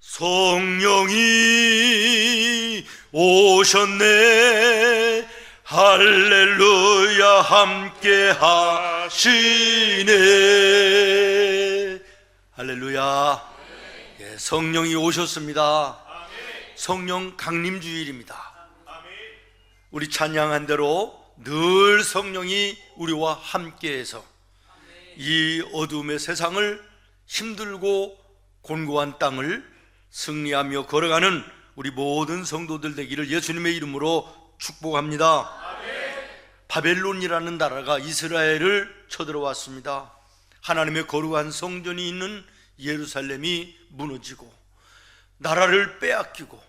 성령이 오셨네. 할렐루야. 함께 하시네. 할렐루야. 예, 성령이 오셨습니다. 성령 강림주일입니다. 우리 찬양한 대로 늘 성령이 우리와 함께해서 이 어둠의 세상을, 힘들고 곤고한 땅을 승리하며 걸어가는 우리 모든 성도들 되기를 예수님의 이름으로 축복합니다. 바벨론이라는 나라가 이스라엘을 쳐들어왔습니다. 하나님의 거룩한 성전이 있는 예루살렘이 무너지고 나라를 빼앗기고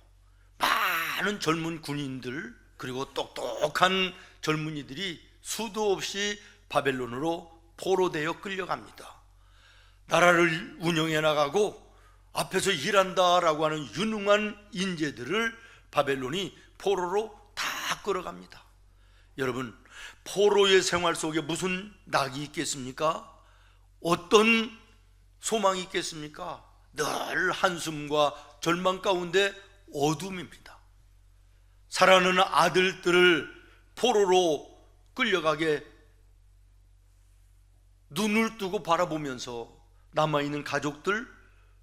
많은 젊은 군인들 그리고 똑똑한 젊은이들이 수도 없이 바벨론으로 포로되어 끌려갑니다. 나라를 운영해 나가고 앞에서 일한다라고 하는 유능한 인재들을 바벨론이 포로로 다 끌어갑니다. 여러분, 포로의 생활 속에 무슨 낙이 있겠습니까? 어떤 소망이 있겠습니까? 늘 한숨과 절망 가운데 어둠입니다. 사랑하는 아들들을 포로로 끌려가게 눈을 뜨고 바라보면서 남아있는 가족들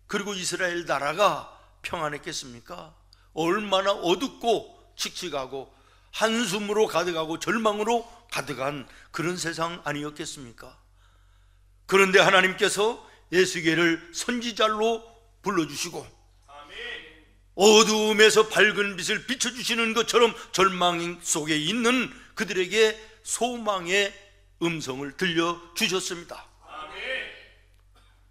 그리고 이스라엘 나라가 평안했겠습니까? 얼마나 어둡고 칙칙하고 한숨으로 가득하고 절망으로 가득한 그런 세상 아니었겠습니까? 그런데 하나님께서 에스겔을 선지자로 불러주시고 어두움에서 밝은 빛을 비춰주시는 것처럼 절망 속에 있는 그들에게 소망의 음성을 들려주셨습니다.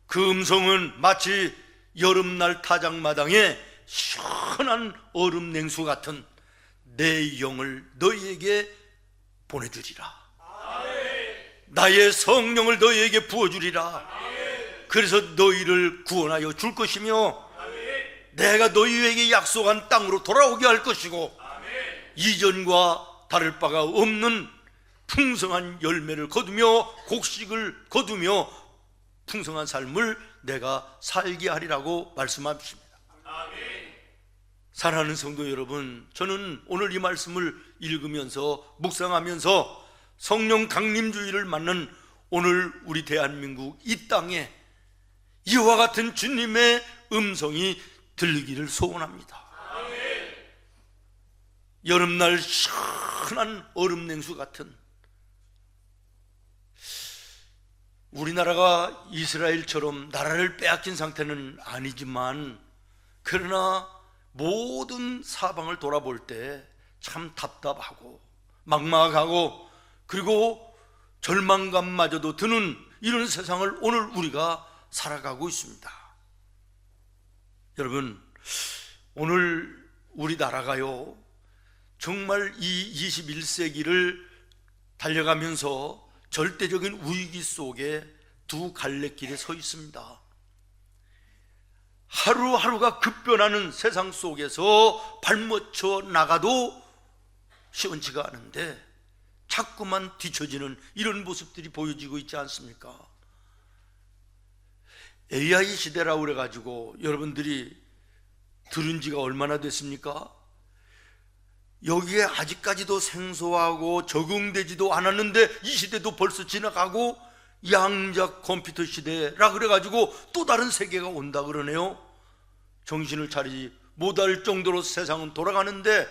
그 음성은 마치 여름날 타작마당에 시원한 얼음 냉수 같은 내 영을 너희에게 보내주리라. 나의 성령을 너희에게 부어주리라. 그래서 너희를 구원하여 줄 것이며 내가 너희에게 약속한 땅으로 돌아오게 할 것이고 이전과 다를 바가 없는 풍성한 열매를 거두며 곡식을 거두며 풍성한 삶을 내가 살게 하리라고 말씀하십니다. 사랑하는 성도 여러분, 저는 오늘 이 말씀을 읽으면서 묵상하면서 성령 강림주의를 맞는 오늘 우리 대한민국 이 땅에 이와 같은 주님의 음성이 들리기를 소원합니다. 여름날 시원한 얼음 냉수 같은, 우리나라가 이스라엘처럼 나라를 빼앗긴 상태는 아니지만 그러나 모든 사방을 돌아볼 때 참 답답하고 막막하고 그리고 절망감마저도 드는 이런 세상을 오늘 우리가 살아가고 있습니다. 여러분, 오늘 우리나라가요 정말 이 21세기를 달려가면서 절대적인 위기 속에 두 갈래길에 서 있습니다. 하루하루가 급변하는 세상 속에서 발맞춰 나가도 시원치가 않은데 자꾸만 뒤처지는 이런 모습들이 보여지고 있지 않습니까? AI 시대라고 그래가지고 여러분들이 들은 지가 얼마나 됐습니까? 여기에 아직까지도 생소하고 적응되지도 않았는데 이 시대도 벌써 지나가고 양자 컴퓨터 시대라 그래가지고 또 다른 세계가 온다 그러네요. 정신을 차리지 못할 정도로 세상은 돌아가는데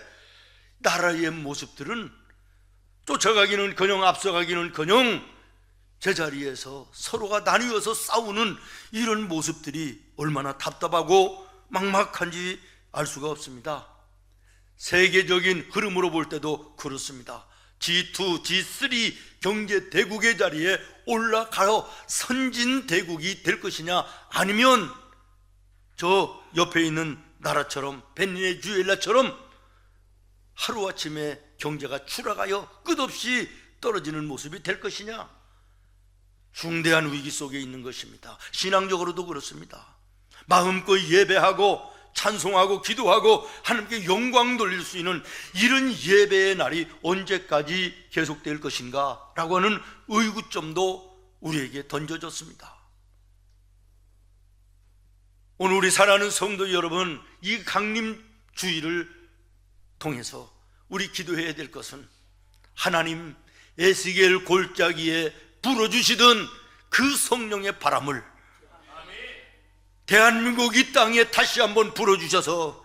나라의 모습들은 쫓아가기는커녕 앞서가기는커녕 제자리에서 서로가 나뉘어서 싸우는 이런 모습들이 얼마나 답답하고 막막한지 알 수가 없습니다. 세계적인 흐름으로 볼 때도 그렇습니다. G2, G3 경제 대국의 자리에 올라가서 선진 대국이 될 것이냐, 아니면 저 옆에 있는 나라처럼 베네수엘라처럼 하루아침에 경제가 추락하여 끝없이 떨어지는 모습이 될 것이냐, 중대한 위기 속에 있는 것입니다. 신앙적으로도 그렇습니다. 마음껏 예배하고 찬송하고 기도하고 하나님께 영광 돌릴 수 있는 이런 예배의 날이 언제까지 계속될 것인가 라고 하는 의구점도 우리에게 던져졌습니다. 오늘 우리 사랑하는 성도 여러분, 이 강림주의를 통해서 우리 기도해야 될 것은 하나님 에스겔 골짜기에 불어주시던 그 성령의 바람을 대한민국 이 땅에 다시 한번 불어주셔서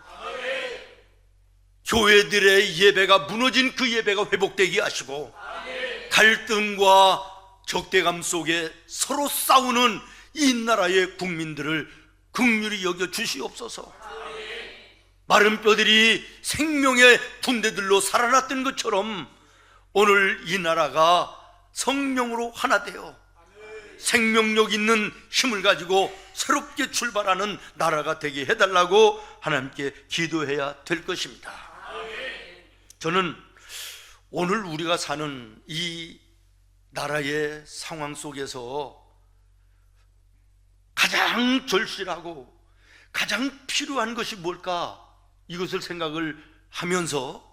교회들의 예배가 무너진 그 예배가 회복되게 하시고, 갈등과 적대감 속에 서로 싸우는 이 나라의 국민들을 긍휼히 여겨 주시옵소서. 마른 뼈들이 생명의 분대들로 살아났던 것처럼 오늘 이 나라가 성령으로 하나 되어 생명력 있는 힘을 가지고 새롭게 출발하는 나라가 되게 해달라고 하나님께 기도해야 될 것입니다. 저는 오늘 우리가 사는 이 나라의 상황 속에서 가장 절실하고 가장 필요한 것이 뭘까? 이것을 생각을 하면서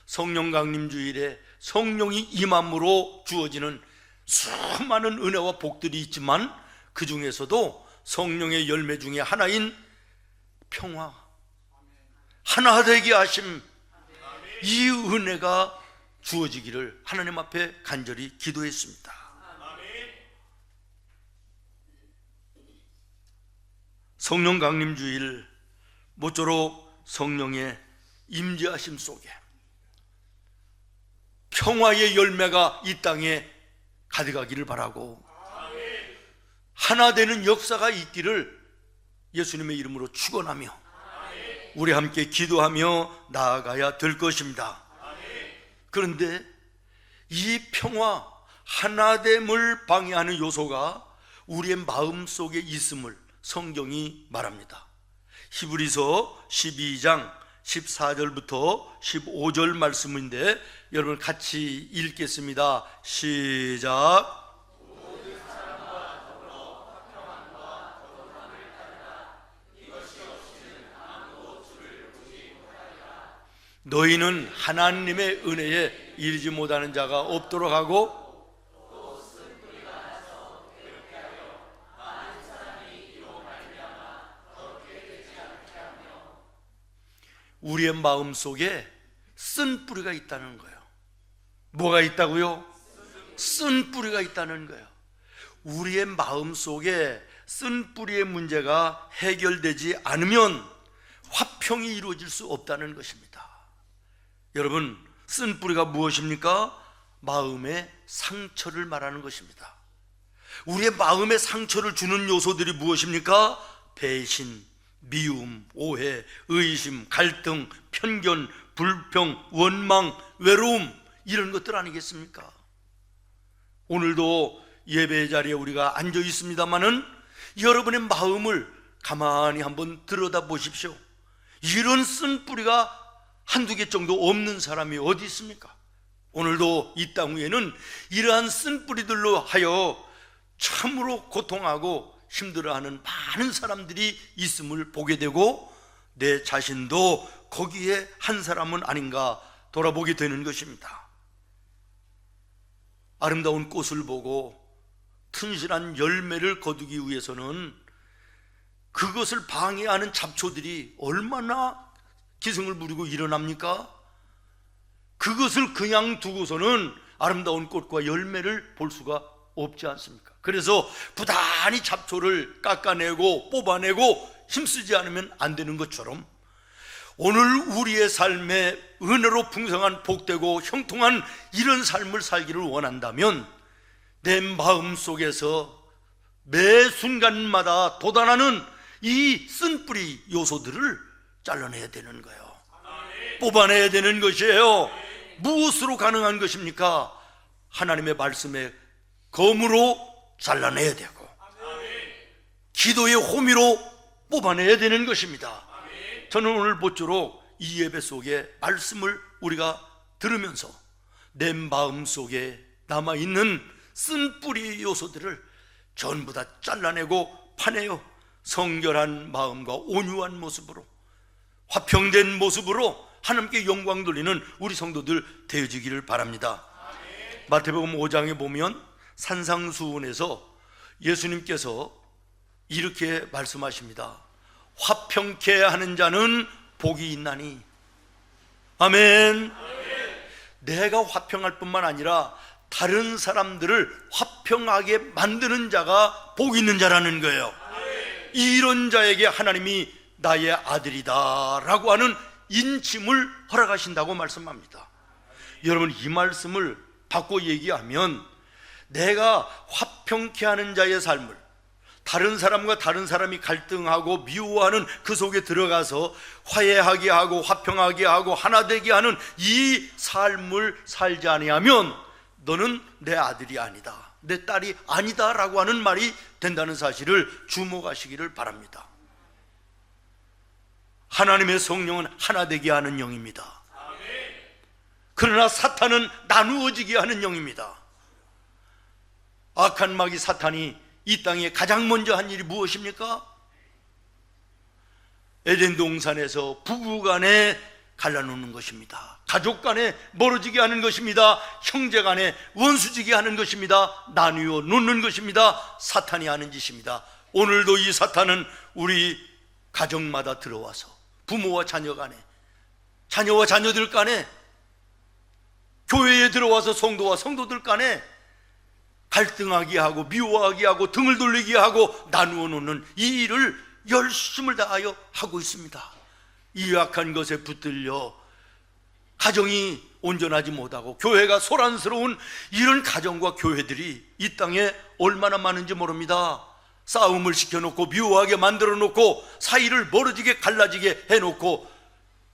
성령 강림주일에 성령이 임함으로 주어지는 수많은 은혜와 복들이 있지만 그 중에서도 성령의 열매 중에 하나인 평화, 하나 되게 하심, 이 은혜가 주어지기를 하나님 앞에 간절히 기도했습니다. 성령 강림주일 모쪼록 성령의 임재하심 속에 평화의 열매가 이 땅에 가득하기를 바라고, 하나 되는 역사가 있기를 예수님의 이름으로 축원하며 우리 함께 기도하며 나아가야 될 것입니다. 그런데 이 평화, 하나됨을 방해하는 요소가 우리의 마음 속에 있음을 성경이 말합니다. 히브리서 12장 14절부터 15절 말씀인데 여러분 같이 읽겠습니다. 시작. 너희는 하나님의 은혜에 이르지 못하는 자가 없도록 하고, 우리의 마음 속에 쓴 뿌리가 있다는 거예요. 뭐가 있다고요? 쓴 뿌리가 있다는 거예요. 우리의 마음 속에 쓴 뿌리의 문제가 해결되지 않으면 화평이 이루어질 수 없다는 것입니다. 여러분, 쓴 뿌리가 무엇입니까? 마음의 상처를 말하는 것입니다. 우리의 마음에 상처를 주는 요소들이 무엇입니까? 배신, 미움, 오해, 의심, 갈등, 편견, 불평, 원망, 외로움, 이런 것들 아니겠습니까? 오늘도 예배의 자리에 우리가 앉아 있습니다마는 여러분의 마음을 가만히 한번 들여다 보십시오. 이런 쓴 뿌리가 한두 개 정도 없는 사람이 어디 있습니까? 오늘도 이 땅 위에는 이러한 쓴 뿌리들로 하여 참으로 고통하고 힘들어하는 많은 사람들이 있음을 보게 되고, 내 자신도 거기에 한 사람은 아닌가 돌아보게 되는 것입니다. 아름다운 꽃을 보고 튼실한 열매를 거두기 위해서는 그것을 방해하는 잡초들이 얼마나 기승을 부리고 일어납니까? 그것을 그냥 두고서는 아름다운 꽃과 열매를 볼 수가 없지 않습니까? 그래서 부단히 잡초를 깎아내고 뽑아내고 힘쓰지 않으면 안 되는 것처럼, 오늘 우리의 삶에 은혜로 풍성한 복되고 형통한 이런 삶을 살기를 원한다면 내 마음 속에서 매 순간마다 돋아나는 이 쓴뿌리 요소들을 잘라내야 되는 거예요. 뽑아내야 되는 것이에요. 무엇으로 가능한 것입니까? 하나님의 말씀에 검으로 잘라내야 되고 기도의 호미로 뽑아내야 되는 것입니다. 저는 오늘 모쪼록 이 예배 속에 말씀을 우리가 들으면서 내 마음 속에 남아있는 쓴뿌리 요소들을 전부 다 잘라내고 파내어 성결한 마음과 온유한 모습으로, 화평된 모습으로 하나님께 영광 돌리는 우리 성도들 되어지기를 바랍니다. 마태복음 5장에 보면 산상수훈에서 예수님께서 이렇게 말씀하십니다. 화평케 하는 자는 복이 있나니. 아멘. 내가 화평할 뿐만 아니라 다른 사람들을 화평하게 만드는 자가 복 있는 자라는 거예요. 이런 자에게 하나님이 나의 아들이다 라고 하는 인침을 허락하신다고 말씀합니다. 여러분, 이 말씀을 바꿔 얘기하면 내가 화평케 하는 자의 삶을, 다른 사람과 다른 사람이 갈등하고 미워하는 그 속에 들어가서 화해하게 하고 화평하게 하고 하나 되게 하는 이 삶을 살지 아니하면 너는 내 아들이 아니다, 내 딸이 아니다 라고 하는 말이 된다는 사실을 주목하시기를 바랍니다. 하나님의 성령은 하나 되게 하는 영입니다. 그러나 사탄은 나누어지게 하는 영입니다. 악한 마귀 사탄이 이 땅에 가장 먼저 한 일이 무엇입니까? 에덴 동산에서 부부간에 갈라놓는 것입니다. 가족 간에 멀어지게 하는 것입니다. 형제 간에 원수지게 하는 것입니다. 나누어 놓는 것입니다. 사탄이 하는 짓입니다. 오늘도 이 사탄은 우리 가정마다 들어와서 부모와 자녀 간에, 자녀와 자녀들 간에, 교회에 들어와서 성도와 성도들 간에 갈등하게 하고 미워하게 하고 등을 돌리게 하고 나누어 놓는 이 일을 열심을 다하여 하고 있습니다. 이 악한 것에 붙들려 가정이 온전하지 못하고 교회가 소란스러운 이런 가정과 교회들이 이 땅에 얼마나 많은지 모릅니다. 싸움을 시켜놓고 미워하게 만들어 놓고 사이를 멀어지게 갈라지게 해놓고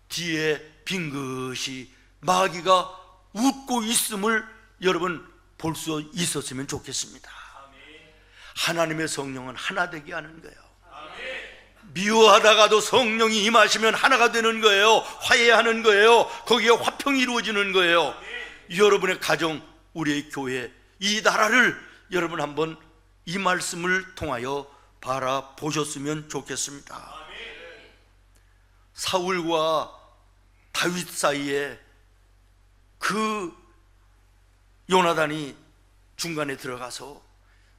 뒤에 빙긋이 마귀가 웃고 있음을 여러분 볼 수 있었으면 좋겠습니다. 하나님의 성령은 하나 되게 하는 거예요. 미워하다가도 성령이 임하시면 하나가 되는 거예요. 화해하는 거예요. 거기에 화평이 이루어지는 거예요. 여러분의 가정, 우리의 교회, 이 나라를 여러분 한번 이 말씀을 통하여 바라보셨으면 좋겠습니다. 사울과 다윗 사이에 그 요나단이 중간에 들어가서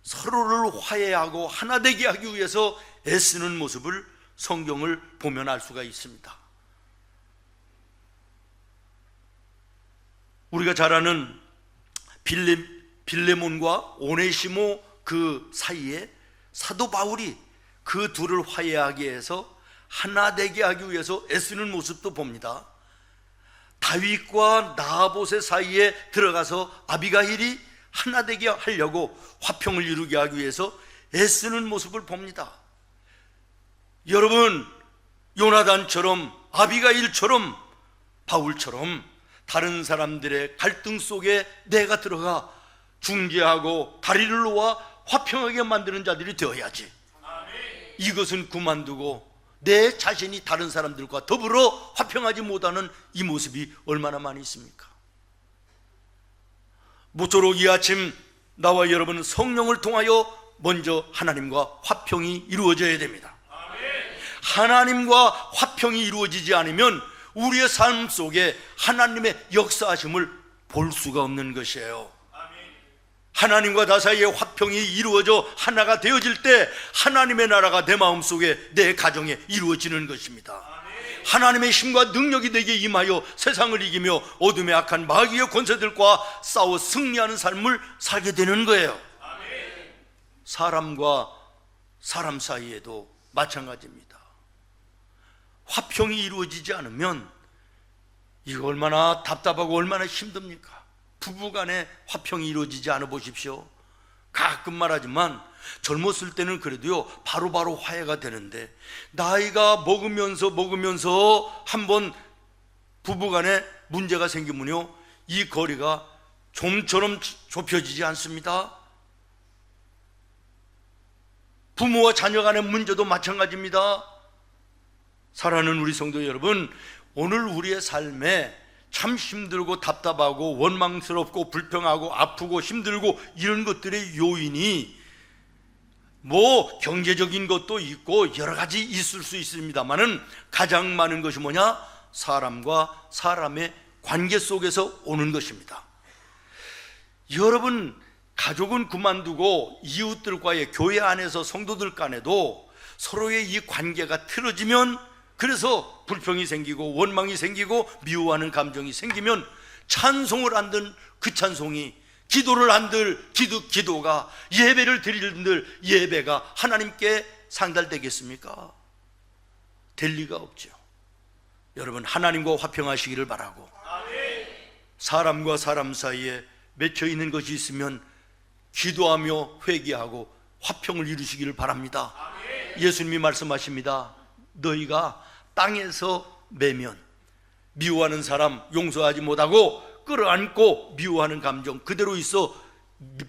서로를 화해하고 하나 되게 하기 위해서 애쓰는 모습을 성경을 보면 알 수가 있습니다. 우리가 잘 아는 빌레몬과 오네시모 그 사이에 사도 바울이 그 둘을 화해하게 해서 하나 되게 하기 위해서 애쓰는 모습도 봅니다. 다윗과 나봇의 사이에 들어가서 아비가일이 하나 되게 하려고 화평을 이루게 하기 위해서 애쓰는 모습을 봅니다. 여러분, 요나단처럼 아비가일처럼 바울처럼 다른 사람들의 갈등 속에 내가 들어가 중재하고 다리를 놓아 화평하게 만드는 자들이 되어야지. 이것은 그만두고 내 자신이 다른 사람들과 더불어 화평하지 못하는 이 모습이 얼마나 많이 있습니까? 모쪼록 이 아침 나와 여러분은 성령을 통하여 먼저 하나님과 화평이 이루어져야 됩니다. 하나님과 화평이 이루어지지 않으면 우리의 삶 속에 하나님의 역사하심을 볼 수가 없는 것이에요. 하나님과 나 사이에 화평이 이루어져 하나가 되어질 때 하나님의 나라가 내 마음속에 내 가정에 이루어지는 것입니다. 하나님의 힘과 능력이 내게 임하여 세상을 이기며 어둠의 악한 마귀의 권세들과 싸워 승리하는 삶을 살게 되는 거예요. 사람과 사람 사이에도 마찬가지입니다. 화평이 이루어지지 않으면 이거 얼마나 답답하고 얼마나 힘듭니까? 부부간에 화평이 이루어지지 않아 보십시오. 가끔 말하지만 젊었을 때는 그래도요 바로바로 화해가 되는데 나이가 먹으면서 한번 부부간에 문제가 생기면요 이 거리가 좀처럼 좁혀지지 않습니다. 부모와 자녀 간의 문제도 마찬가지입니다. 사랑하는 우리 성도 여러분, 오늘 우리의 삶에 참 힘들고 답답하고 원망스럽고 불평하고 아프고 힘들고 이런 것들의 요인이 뭐 경제적인 것도 있고 여러 가지 있을 수 있습니다만은 가장 많은 것이 뭐냐? 사람과 사람의 관계 속에서 오는 것입니다. 여러분, 가족은 그만두고 이웃들과의 교회 안에서 성도들 간에도 서로의 이 관계가 틀어지면, 그래서 불평이 생기고 원망이 생기고 미워하는 감정이 생기면 찬송을 안 들 그 찬송이, 기도를 안 들 기도가, 예배를 드릴 예배가 하나님께 상달되겠습니까? 될 리가 없죠. 여러분, 하나님과 화평하시기를 바라고, 사람과 사람 사이에 맺혀 있는 것이 있으면 기도하며 회개하고 화평을 이루시기를 바랍니다. 예수님이 말씀하십니다. 너희가 땅에서 매면 미워하는 사람 용서하지 못하고 끌어안고 미워하는 감정 그대로 있어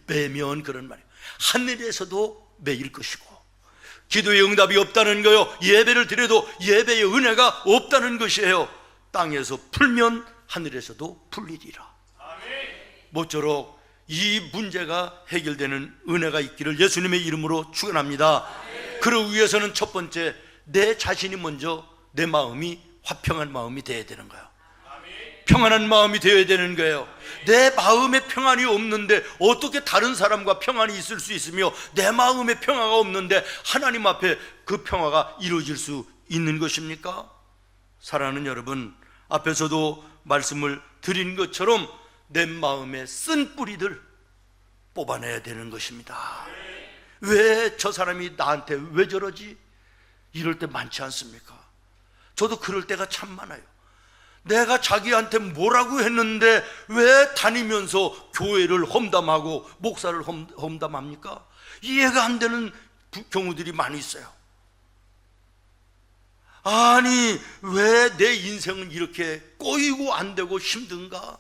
매면, 그런 말이에요. 하늘에서도 매일 것이고, 기도의 응답이 없다는 거요, 예배를 드려도 예배의 은혜가 없다는 것이에요. 땅에서 풀면 하늘에서도 풀리리라. 모쪼록 이 문제가 해결되는 은혜가 있기를 예수님의 이름으로 축원합니다. 그러기 위해서는 첫 번째, 내 자신이 먼저 내 마음이 화평한 마음이 되어야 되는 거예요. 평안한 마음이 되어야 되는 거예요. 내 마음에 평안이 없는데 어떻게 다른 사람과 평안이 있을 수 있으며, 내 마음에 평화가 없는데 하나님 앞에 그 평화가 이루어질 수 있는 것입니까? 사랑하는 여러분, 앞에서도 말씀을 드린 것처럼 내 마음에 쓴 뿌리들 뽑아내야 되는 것입니다. 왜 저 사람이 나한테 왜 저러지? 이럴 때 많지 않습니까? 저도 그럴 때가 참 많아요. 내가 자기한테 뭐라고 했는데 왜 다니면서 교회를 험담하고 목사를 험담합니까? 이해가 안 되는 경우들이 많이 있어요. 아니, 왜 내 인생은 이렇게 꼬이고 안 되고 힘든가?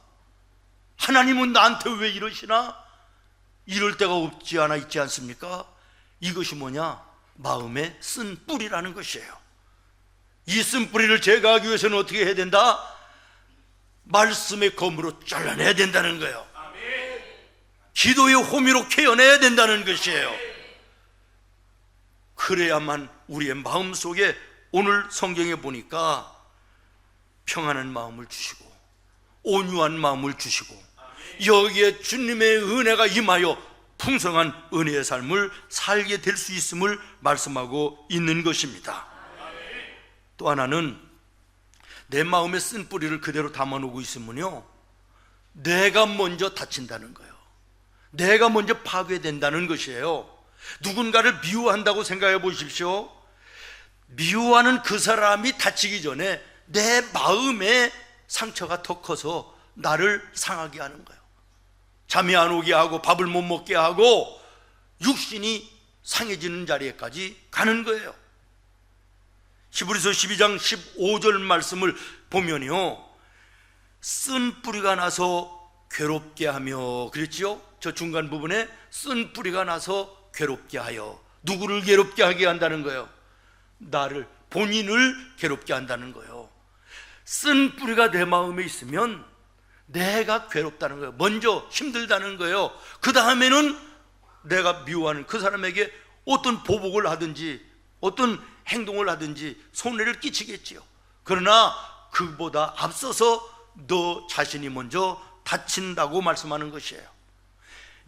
하나님은 나한테 왜 이러시나? 이럴 때가 없지 않아 있지 않습니까? 이것이 뭐냐? 마음에 쓴 뿌리라는 것이에요. 이 쓴 뿌리를 제거하기 위해서는 어떻게 해야 된다? 말씀의 검으로 잘라내야 된다는 거예요. 기도의 호미로 캐어내야 된다는 것이에요. 그래야만 우리의 마음속에, 오늘 성경에 보니까 평안한 마음을 주시고 온유한 마음을 주시고, 여기에 주님의 은혜가 임하여 풍성한 은혜의 삶을 살게 될 수 있음을 말씀하고 있는 것입니다. 또 하나는, 내 마음에 쓴 뿌리를 그대로 담아놓고 있으면요, 내가 먼저 다친다는 거예요. 내가 먼저 파괴된다는 것이에요. 누군가를 미워한다고 생각해 보십시오. 미워하는 그 사람이 다치기 전에 내 마음에 상처가 더 커서 나를 상하게 하는 거예요. 잠이 안 오게 하고 밥을 못 먹게 하고 육신이 상해지는 자리에까지 가는 거예요. 히브리서 12장 15절 말씀을 보면요, 쓴 뿌리가 나서 괴롭게 하며 그랬지요? 저 중간 부분에 쓴 뿌리가 나서 괴롭게 하여, 누구를 괴롭게 하게 한다는 거예요? 나를, 본인을 괴롭게 한다는 거예요. 쓴 뿌리가 내 마음에 있으면 내가 괴롭다는 거예요. 먼저 힘들다는 거예요. 그 다음에는 내가 미워하는 그 사람에게 어떤 보복을 하든지 어떤 행동을 하든지 손해를 끼치겠지요. 그러나 그보다 앞서서 너 자신이 먼저 다친다고 말씀하는 것이에요.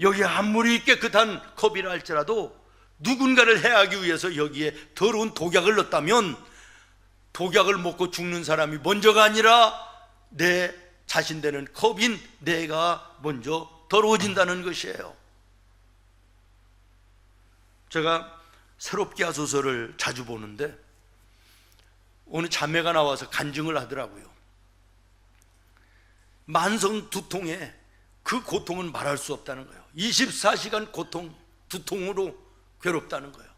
여기 아무리 깨끗한 컵이라 할지라도 누군가를 해하기 위해서 여기에 더러운 독약을 넣었다면, 독약을 먹고 죽는 사람이 먼저가 아니라 내 자신 되는 컵인 내가 먼저 더러워진다는 것이에요. 제가 새롭게 하소서를 자주 보는데 어느 자매가 나와서 간증을 하더라고요. 만성 두통에 그 고통은 말할 수 없다는 거예요. 24시간 고통, 두통으로 괴롭다는 거예요.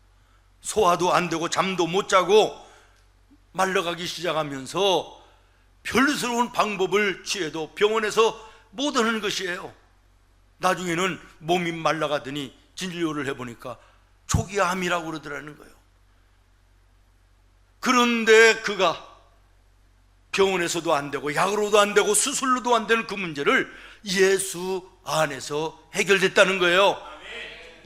소화도 안 되고 잠도 못 자고 말라가기 시작하면서 별스러운 방법을 취해도 병원에서 못 하는 것이에요. 나중에는 몸이 말라가더니 진료를 해보니까 초기 암이라고 그러더라는 거예요. 그런데 그가 병원에서도 안 되고 약으로도 안 되고 수술로도 안 되는 그 문제를 예수 안에서 해결됐다는 거예요.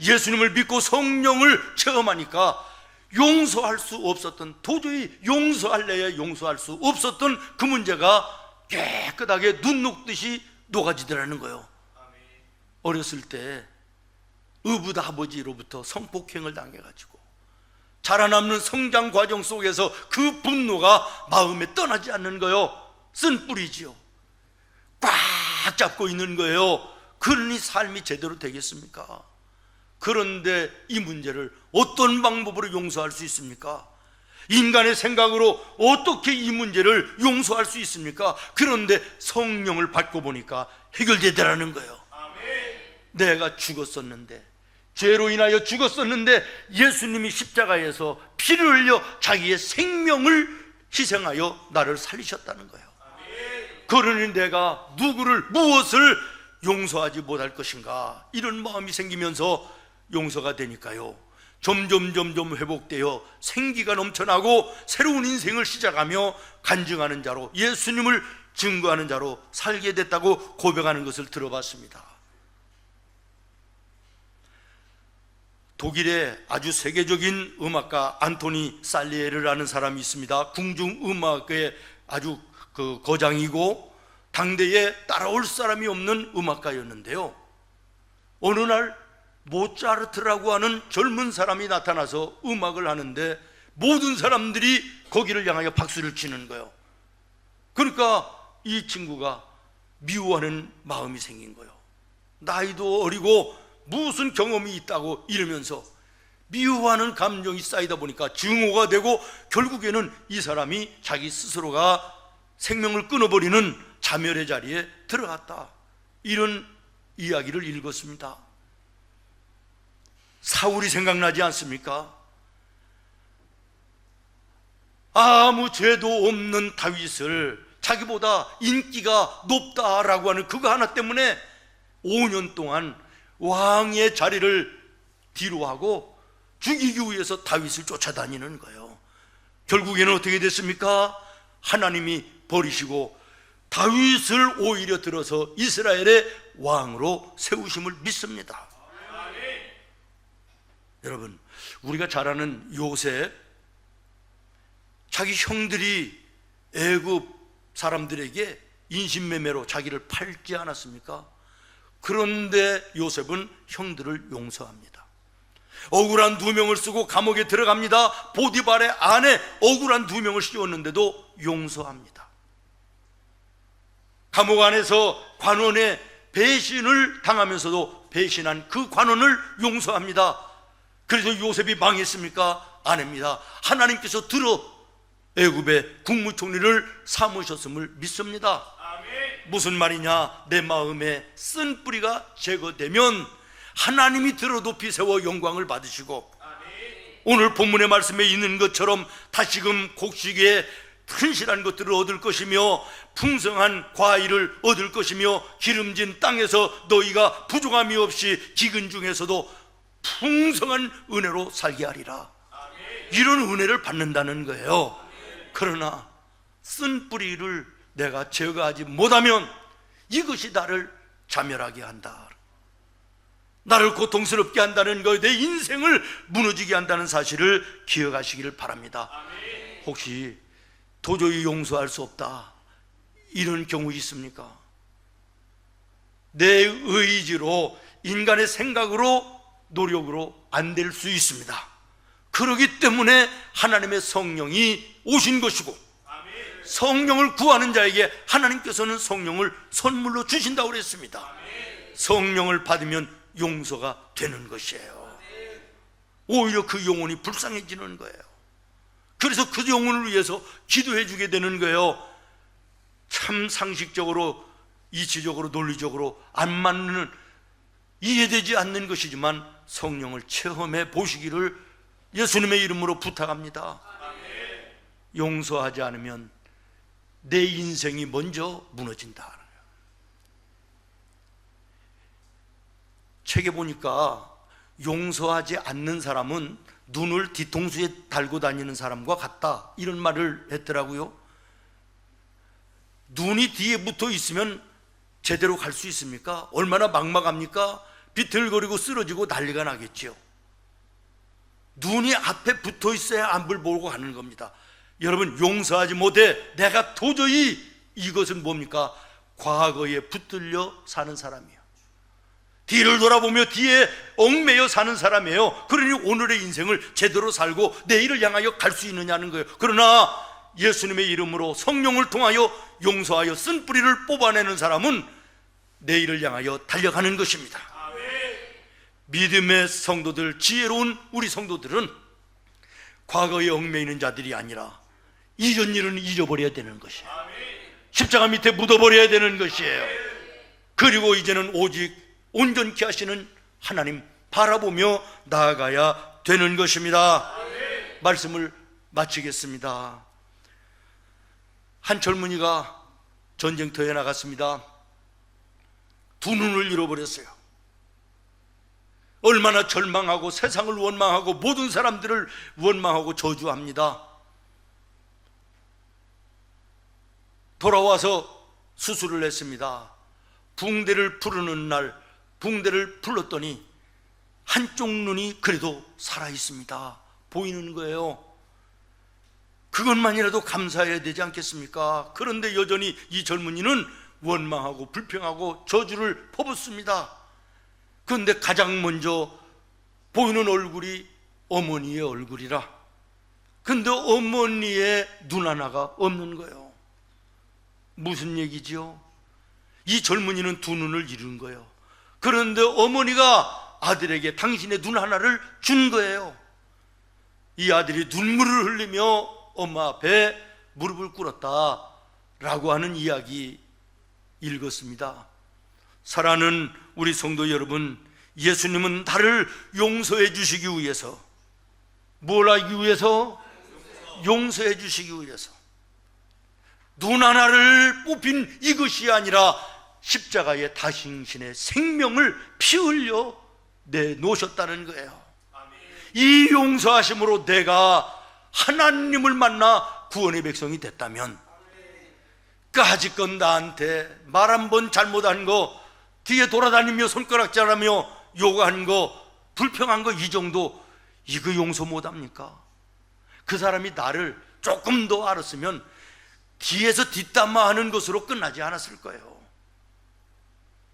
예수님을 믿고 성령을 체험하니까 용서할 수 없었던, 도저히 용서할래야 용서할 수 없었던 그 문제가 깨끗하게 눈 녹듯이 녹아지더라는 거예요. 어렸을 때 의붓 아버지로부터 성폭행을 당해가지고 자라나는 성장 과정 속에서 그 분노가 마음에 떠나지 않는 거요. 쓴 뿌리지요. 꽉 잡고 있는 거예요. 그러니 삶이 제대로 되겠습니까? 그런데 이 문제를 어떤 방법으로 용서할 수 있습니까? 인간의 생각으로 어떻게 이 문제를 용서할 수 있습니까? 그런데 성령을 받고 보니까 해결되더라는 거예요. 내가 죽었었는데, 죄로 인하여 죽었었는데 예수님이 십자가에서 피를 흘려 자기의 생명을 희생하여 나를 살리셨다는 거예요. 그러니 내가 누구를, 무엇을 용서하지 못할 것인가, 이런 마음이 생기면서 용서가 되니까요, 점점 회복되어 생기가 넘쳐나고 새로운 인생을 시작하며 간증하는 자로, 예수님을 증거하는 자로 살게 됐다고 고백하는 것을 들어봤습니다. 독일의 아주 세계적인 음악가 안토니 살리에르라는 사람이 있습니다. 궁중음악의 아주 거장이고 당대에 따라올 사람이 없는 음악가였는데요, 어느 날 모차르트라고 하는 젊은 사람이 나타나서 음악을 하는데 모든 사람들이 거기를 향하여 박수를 치는 거예요. 그러니까 이 친구가 미워하는 마음이 생긴 거예요. 나이도 어리고 무슨 경험이 있다고 이러면서 미워하는 감정이 쌓이다 보니까 증오가 되고 결국에는 이 사람이 자기 스스로가 생명을 끊어버리는 자멸의 자리에 들어갔다, 이런 이야기를 읽었습니다. 사울이 생각나지 않습니까? 아무 죄도 없는 다윗을 자기보다 인기가 높다라고 하는 그거 하나 때문에 5년 동안 왕의 자리를 뒤로하고 죽이기 위해서 다윗을 쫓아다니는 거예요. 결국에는 어떻게 됐습니까? 하나님이 버리시고 다윗을 오히려 들어서 이스라엘의 왕으로 세우심을 믿습니다. 여러분, 우리가 잘 아는 요셉, 자기 형들이 애굽 사람들에게 인신매매로 자기를 팔지 않았습니까? 그런데 요셉은 형들을 용서합니다. 억울한 2명을 쓰고 감옥에 들어갑니다. 보디발의 아내 억울한 2명을 씌웠는데도 용서합니다. 감옥 안에서 관원의 배신을 당하면서도 배신한 그 관원을 용서합니다. 그래서 요셉이 망했습니까? 아닙니다. 하나님께서 들어 애굽의 국무총리를 삼으셨음을 믿습니다. 무슨 말이냐? 내 마음에 쓴 뿌리가 제거되면 하나님이 들어 높이 세워 영광을 받으시고, 오늘 본문의 말씀에 있는 것처럼 다시금 곡식에 튼실한 것들을 얻을 것이며 풍성한 과일을 얻을 것이며 기름진 땅에서 너희가 부족함이 없이 기근 중에서도 풍성한 은혜로 살게 하리라. 이런 은혜를 받는다는 거예요. 그러나 쓴 뿌리를 내가 제거하지 못하면 이것이 나를 자멸하게 한다, 나를 고통스럽게 한다는 것, 내 인생을 무너지게 한다는 사실을 기억하시기를 바랍니다. 혹시 도저히 용서할 수 없다, 이런 경우 있습니까? 내 의지로, 인간의 생각으로, 노력으로 안 될 수 있습니다. 그렇기 때문에 하나님의 성령이 오신 것이고, 성령을 구하는 자에게 하나님께서는 성령을 선물로 주신다고 그랬습니다. 성령을 받으면 용서가 되는 것이에요. 오히려 그 영혼이 불쌍해지는 거예요. 그래서 그 영혼을 위해서 기도해 주게 되는 거예요. 참 상식적으로, 이치적으로, 논리적으로 안 맞는, 이해되지 않는 것이지만 성령을 체험해 보시기를 예수님의 이름으로 부탁합니다. 용서하지 않으면 내 인생이 먼저 무너진다. 책에 보니까 용서하지 않는 사람은 눈을 뒤통수에 달고 다니는 사람과 같다, 이런 말을 했더라고요. 눈이 뒤에 붙어 있으면 제대로 갈 수 있습니까? 얼마나 막막합니까? 비틀거리고 쓰러지고 난리가 나겠죠. 눈이 앞에 붙어 있어야 앞을 보고 가는 겁니다. 여러분, 용서하지 못해 내가 도저히, 이것은 뭡니까? 과거에 붙들려 사는 사람이에요. 뒤를 돌아보며 뒤에 얽매여 사는 사람이에요. 그러니 오늘의 인생을 제대로 살고 내일을 향하여 갈 수 있느냐는 거예요. 그러나 예수님의 이름으로 성령을 통하여 용서하여 쓴 뿌리를 뽑아내는 사람은 내일을 향하여 달려가는 것입니다. 믿음의 성도들, 지혜로운 우리 성도들은 과거에 얽매이는 있는 자들이 아니라 이전 일은 잊어버려야 되는 것이에요. 십자가 밑에 묻어버려야 되는 것이에요. 그리고 이제는 오직 온전케 하시는 하나님 바라보며 나아가야 되는 것입니다. 말씀을 마치겠습니다. 한 젊은이가 전쟁터에 나갔습니다. 두 눈을 잃어버렸어요. 얼마나 절망하고 세상을 원망하고 모든 사람들을 원망하고 저주합니다. 돌아와서 수술을 했습니다. 붕대를 부르는 날 붕대를 불렀더니 한쪽 눈이 그래도 살아있습니다. 보이는 거예요. 그것만이라도 감사해야 되지 않겠습니까? 그런데 여전히 이 젊은이는 원망하고 불평하고 저주를 퍼붓습니다. 그런데 가장 먼저 보이는 얼굴이 어머니의 얼굴이라. 그런데 어머니의 눈 하나가 없는 거예요. 무슨 얘기지요? 이 젊은이는 두 눈을 잃은 거예요. 그런데 어머니가 아들에게 당신의 눈 하나를 준 거예요. 이 아들이 눈물을 흘리며 엄마 앞에 무릎을 꿇었다 라고 하는 이야기 읽었습니다. 사랑하는 우리 성도 여러분, 예수님은 나를 용서해 주시기 위해서, 뭘 하기 위해서? 용서해 주시기 위해서 눈 하나를 뽑힌 이것이 아니라 십자가에 다신신의 생명을 피 흘려 내놓으셨다는 거예요. 이 용서하심으로 내가 하나님을 만나 구원의 백성이 됐다면, 까짓것 나한테 말 한 번 잘못한 거, 뒤에 돌아다니며 손가락질하며 욕한 거, 불평한 거, 이 정도, 이거 용서 못합니까? 그 사람이 나를 조금 더 알았으면 뒤에서 뒷담화하는 것으로 끝나지 않았을 거예요.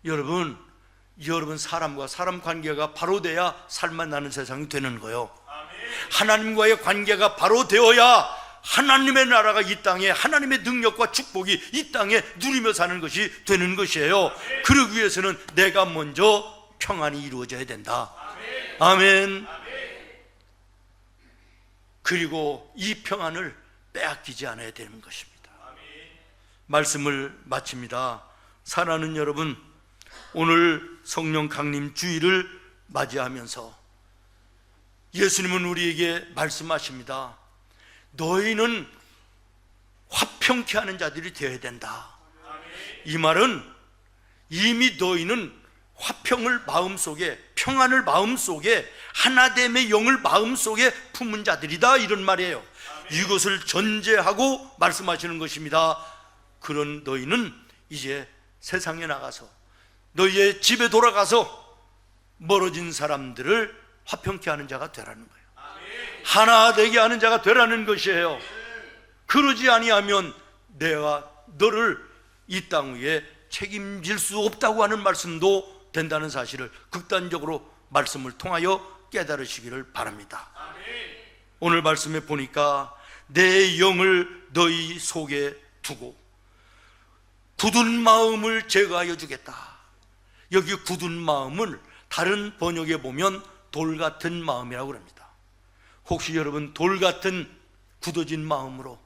여러분 사람과 사람 관계가 바로 돼야 살만 나는 세상이 되는 거예요. 하나님과의 관계가 바로 되어야 하나님의 나라가 이 땅에, 하나님의 능력과 축복이 이 땅에 누리며 사는 것이 되는 것이에요. 그러기 위해서는 내가 먼저 평안이 이루어져야 된다. 아멘. 그리고 이 평안을 빼앗기지 않아야 되는 것입니다. 말씀을 마칩니다. 사랑하는 여러분, 오늘 성령 강림 주일을 맞이하면서 예수님은 우리에게 말씀하십니다. 너희는 화평케 하는 자들이 되어야 된다. 이 말은 이미 너희는 화평을 마음속에, 평안을 마음속에, 하나됨의 영을 마음속에 품은 자들이다, 이런 말이에요. 이것을 전제하고 말씀하시는 것입니다. 그런 너희는 이제 세상에 나가서 너희의 집에 돌아가서 멀어진 사람들을 화평케 하는 자가 되라는 거예요. 하나 되게 하는 자가 되라는 것이에요. 그러지 아니하면 내가 너를 이 땅 위에 책임질 수 없다고 하는 말씀도 된다는 사실을 극단적으로 말씀을 통하여 깨달으시기를 바랍니다. 오늘 말씀에 보니까 내 영을 너희 속에 두고 굳은 마음을 제거하여 주겠다. 여기 굳은 마음을 다른 번역에 보면 돌 같은 마음이라고 합니다. 혹시 여러분 돌 같은 굳어진 마음으로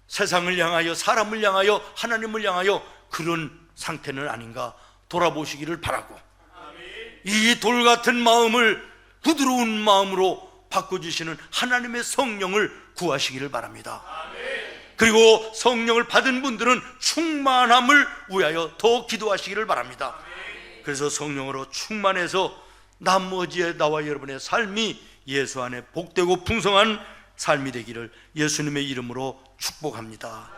세상을 향하여, 사람을 향하여, 하나님을 향하여 그런 상태는 아닌가 돌아보시기를 바라고, 이 돌 같은 마음을 부드러운 마음으로 바꿔주시는 하나님의 성령을 구하시기를 바랍니다. 그리고 성령을 받은 분들은 충만함을 위하여 더 기도하시기를 바랍니다. 그래서 성령으로 충만해서 나머지의 나와 여러분의 삶이 예수 안에 복되고 풍성한 삶이 되기를 예수님의 이름으로 축복합니다.